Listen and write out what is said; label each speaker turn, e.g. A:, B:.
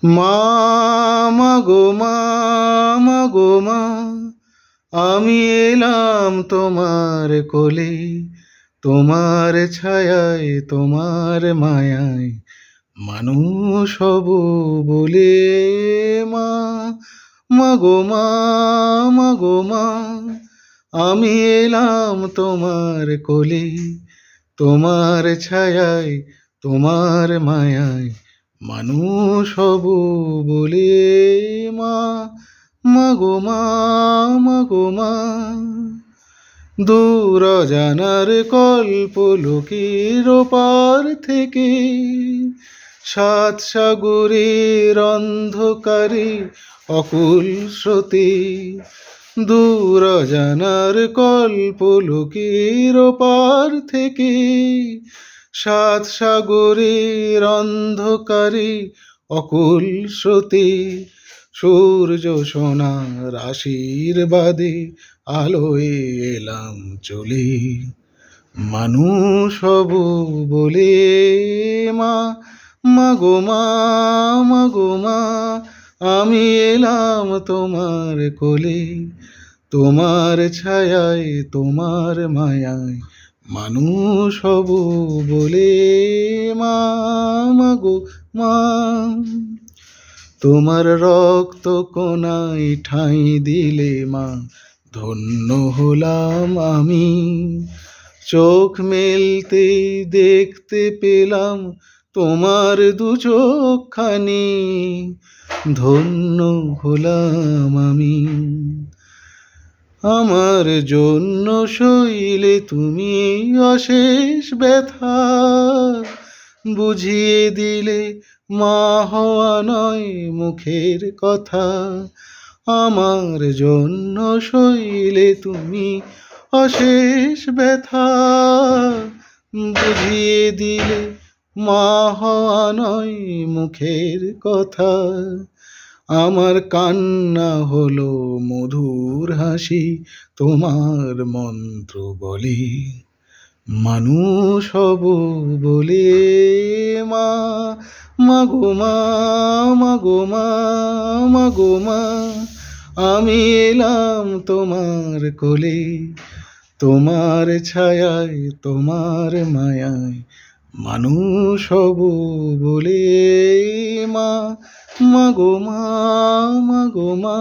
A: মা, মা গো মা, মা গো মা, আমি এলাম তোমার কোলে, তোমার ছায়ায় তোমার মায়ায় মানুষ হব বলে। মা, মা গো মা, মা গো মা, আমি এলাম তোমার কোলে, তোমার ছায়ায় তোমার মায়ায় মানুষ হব বলে। মা, মা গো মা, মা গো মা, দূর জানার কল্পলোকের পার থেকে, সাত সাগরের অন্ধকারে অকুল স্রোতে, দূর জানার কল্পলোকের পার থেকে, সাত সাগরের অন্ধকারে অকুল স্রোতে, সূর্য সোনার আশীর্বাদে আলোয় এলাম চলে, মানুষ হব বলে। মা, মা গো মা, মা গো মা, আমি এলাম তোমার কোলে, তোমার ছায়ায় তোমার মায়ায় মানুষ হব বলে। মা, মা গো মা, তোমার রক্ত কোনায় ঠাঁই দিলে মা ধন্য হলাম আমি, চোখ মেলতেই দেখতে পেলাম তোমার দু চোখখানি, ধন্য হলাম আমি। আমার জন্য সইলে তুমি অশেষ ব্যথা, বুঝিয়ে দিলে মা হওয়া নয় মুখের কথা। আমার জন্য সইলে তুমি অশেষ ব্যথা, বুঝিয়ে দিলে মা হওয়া নয় মুখের কথা। আমার কান্না হলো মধুর হাসি তোমার মন্ত্র বলে, মানুষ হব বলে। মা, মা গো মা, মা গো মা, মা গো মা, আমি এলাম তোমার কোলে, তোমার ছায়ায় তোমার মায়ায় মানুষ হব বলে। মা, মা গো মা, মা গো মা।